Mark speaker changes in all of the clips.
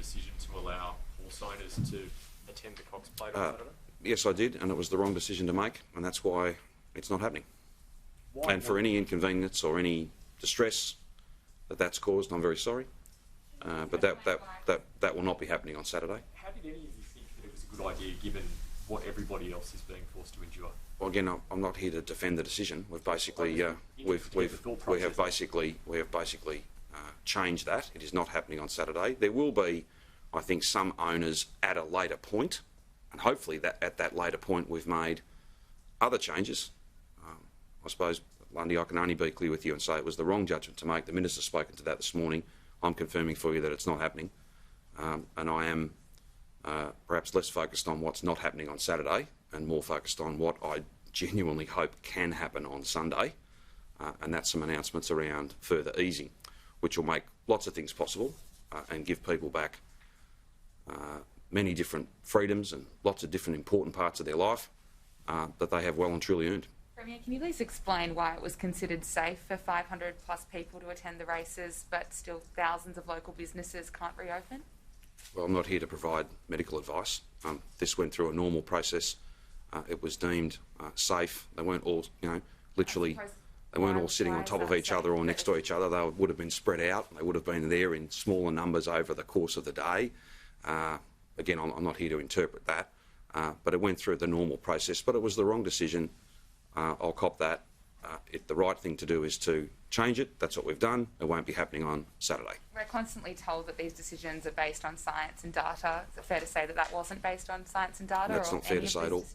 Speaker 1: decision to allow horse owners to attend the Cox Plate on Saturday?
Speaker 2: Yes, I did, and it was the wrong decision to make, and that's why it's not happening.
Speaker 1: Why
Speaker 2: and for any inconvenience or any distress that's caused, I'm very sorry, but that will not be happening on Saturday.
Speaker 1: How did any of you think that it was a good idea, given what everybody else is being forced to endure?
Speaker 2: Well, again, I'm not here to defend the decision. We've basically we have basically changed that. It is not happening on Saturday. There will be, I think, some owners at a later point, and hopefully that at that later point we've made other changes. I suppose, Lundy, I can only be clear with you and say it was the wrong judgment to make. The Minister's spoken to that this morning. I'm confirming for you that it's not happening, and I am perhaps less focused on what's not happening on Saturday and more focused on what I genuinely hope can happen on Sunday, and that's some announcements around further easing, which will make lots of things possible and give people back many different freedoms and lots of different important parts of their life that they have well and truly earned.
Speaker 3: Premier, can you please explain why it was considered safe for 500 plus people to attend the races, but still thousands of local businesses can't reopen?
Speaker 2: Well, I'm not here to provide medical advice. This went through a normal process. It was deemed safe. They weren't all, literally, they weren't all sitting on top of each other or next to each other. They would have been spread out. They would have been there in smaller numbers over the course of the day. Again, I'm not here to interpret that, but it went through the normal process. But it was the wrong decision. I'll cop that. The right thing to do is to change it. That's what we've done. It won't be happening on Saturday.
Speaker 3: We're constantly told that these decisions are based on science and data. Is it fair to say that that wasn't based on science and data?
Speaker 2: That's not fair to say at all.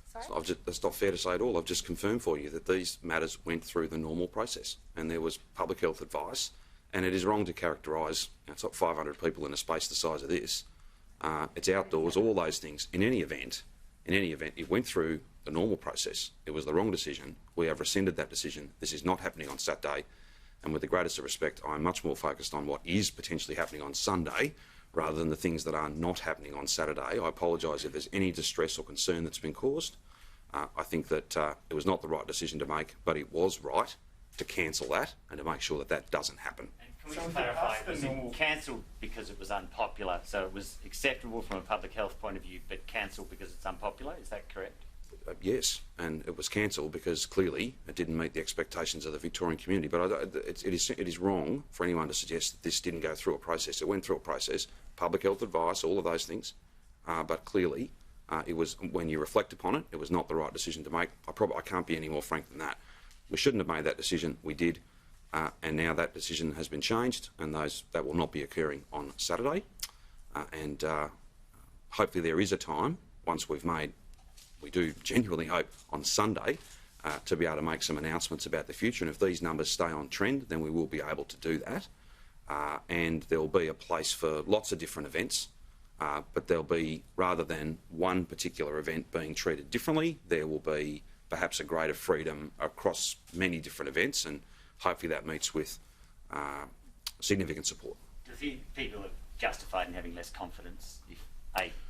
Speaker 3: Sorry?
Speaker 2: That's not fair to say at all. I've just confirmed for you that these matters went through the normal process and there was public health advice, and it is wrong to characterise, it's not 500 people in a space the size of this. It's outdoors, all those things. In any event, it went through the normal process. It was the wrong decision. We have rescinded that decision. This is not happening on Saturday. And with the greatest of respect, I'm much more focused on what is potentially happening on Sunday rather than the things that are not happening on Saturday. I apologise if there's any distress or concern that's been caused. I think that it was not the right decision to make, but it was right to cancel that and to make sure that that doesn't happen.
Speaker 4: And can we clarify, was it cancelled because it was unpopular? So it was acceptable from a public health point of view, but cancelled because it's unpopular? Is that correct?
Speaker 2: Yes, and it was cancelled because clearly it didn't meet the expectations of the Victorian community. But it is wrong for anyone to suggest that this didn't go through a process. It went through a process, public health advice, all of those things. But clearly, it was, when you reflect upon it, it was not the right decision to make. I can't be any more frank than that. We shouldn't have made that decision. We did, and now that decision has been changed, and that will not be occurring on Saturday. And hopefully, there is a time once we've made. We do genuinely hope on Sunday to be able to make some announcements about the future, and if these numbers stay on trend, then we will be able to do that. And there will be a place for lots of different events, but there'll be, rather than one particular event being treated differently, there will be perhaps a greater freedom across many different events, and hopefully that meets with significant support.
Speaker 4: Do you think people are justified in having less confidence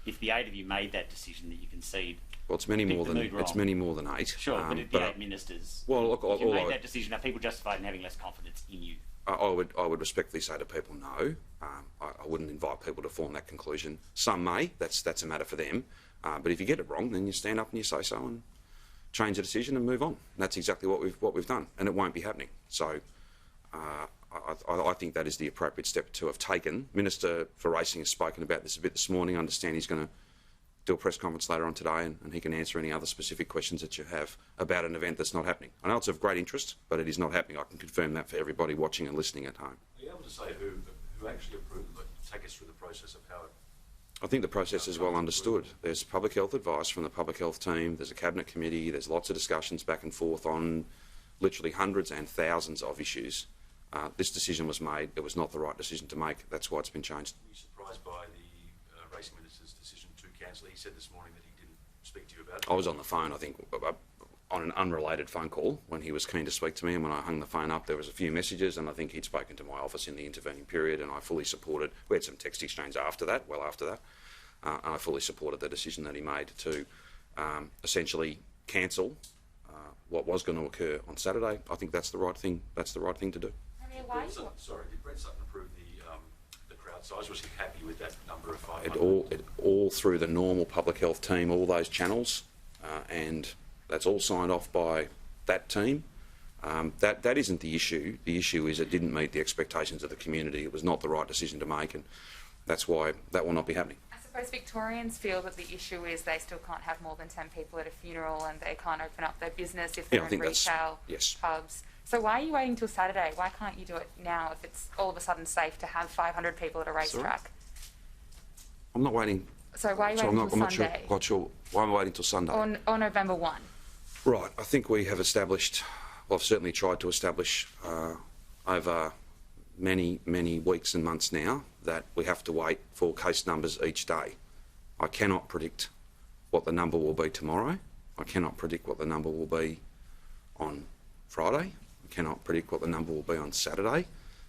Speaker 4: if the 8 of you made that decision that you concede?
Speaker 2: Well, it's many more than 8.
Speaker 4: Sure, but if the 8 ministers,
Speaker 2: well, look,
Speaker 4: if you made that decision, are people justified in having less confidence in you?
Speaker 2: I would respectfully say to people, no. I wouldn't invite people to form that conclusion. Some may. That's a matter for them. But if you get it wrong, then you stand up and you say so and change the decision and move on. And that's exactly what we've done, and it won't be happening. So I think that is the appropriate step to have taken. Minister for Racing has spoken about this a bit this morning. I understand he's going to do a press conference later on today, and he can answer any other specific questions that you have about an event that's not happening. I know it's of great interest, but it is not happening. I can confirm that for everybody watching and listening at home.
Speaker 5: Are you able to say who actually approved it? Take us through the process of how it...
Speaker 2: I think the process is well understood. There's public health advice from the public health team, there's a cabinet committee, there's lots of discussions back and forth on literally hundreds and thousands of issues. This decision was made. It was not the right decision to make. That's why it's been changed.
Speaker 5: Were you surprised by the Racing Minister's decision to cancel it? He said this morning that he didn't speak to you about it.
Speaker 2: I was on the phone, I think, on an unrelated phone call when he was keen to speak to me, and when I hung the phone up there was a few messages, and I think he'd spoken to my office in the intervening period, and I fully supported. We had some text exchange after that, and I fully supported the decision that he made to essentially cancel what was going to occur on Saturday. I think that's the right thing. That's the right thing to do.
Speaker 5: Sorry, did Brett Sutton approve the crowd So was he happy with that number of 500?
Speaker 2: It all through the normal public health team, all those channels, and that's all signed off by that team. That isn't the issue. The issue is it didn't meet the expectations of the community. It was not the right decision to make, and that's why that will not be happening.
Speaker 3: I suppose Victorians feel that the issue is they still can't have more than 10 people at a funeral, and they can't open up their business if they're in retail,
Speaker 2: yes.
Speaker 3: pubs. So why are you waiting till Saturday? Why can't you do it now if it's all of a sudden safe to have 500 people at a racetrack?
Speaker 2: I'm not waiting.
Speaker 3: So why are you waiting till Sunday?
Speaker 2: I'm not quite sure. Why am I waiting till Sunday?
Speaker 3: Or November 1?
Speaker 2: Right. I think we have established, well, I've certainly tried to establish over many, many weeks and months now that we have to wait for case numbers each day. I cannot predict what the number will be tomorrow. I cannot predict what the number will be on Friday. I cannot predict what the number will be on Saturday,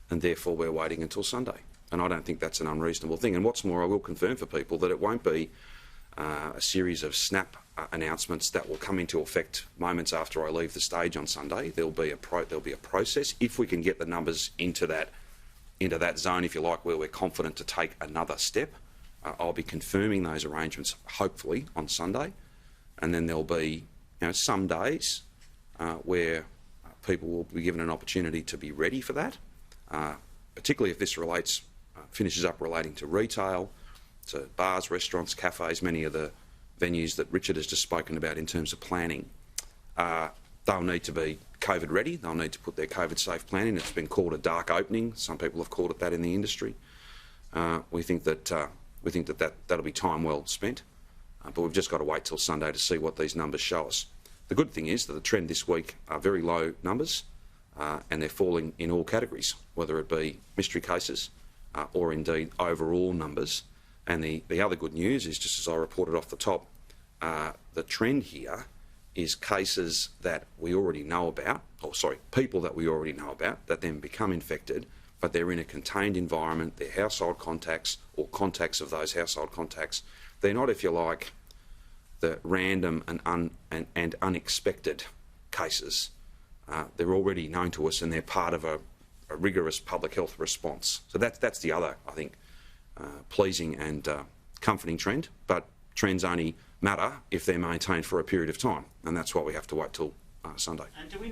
Speaker 2: and therefore we're waiting until Sunday. And I don't think that's an unreasonable thing. And what's more, I will confirm for people that it won't be a series of snap announcements that will come into effect moments after I leave the stage on Sunday. There'll be a process. If we can get the numbers into that zone, if you like, where we're confident to take another step, I'll be confirming those arrangements hopefully on Sunday, and then there'll be some days where people will be given an opportunity to be ready for that, particularly if this finishes up relating to retail, to bars, restaurants, cafes, many of the venues that Richard has just spoken about in terms of planning. They'll need to be COVID ready. They'll need to put their COVID safe plan in. It's been called a dark opening. Some people have called it that in the industry. We think that'll be time well spent, but we've just got to wait till Sunday to see what these numbers show us. The good thing is that the trend this week are very low numbers, and they're falling in all categories, whether it be mystery cases or indeed overall numbers. And the other good news is, just as I reported off the top, the trend here is cases that we already know about, people that we already know about that then become infected, but they're in a contained environment, they're household contacts or contacts of those household contacts. They're not, if you like, the random and unexpected cases. They're already known to us and they're part of a rigorous public health response. So that's the other, I think, pleasing and comforting trend, but trends only matter if they're maintained for a period of time, and that's why we have to wait till Sunday.
Speaker 4: And do we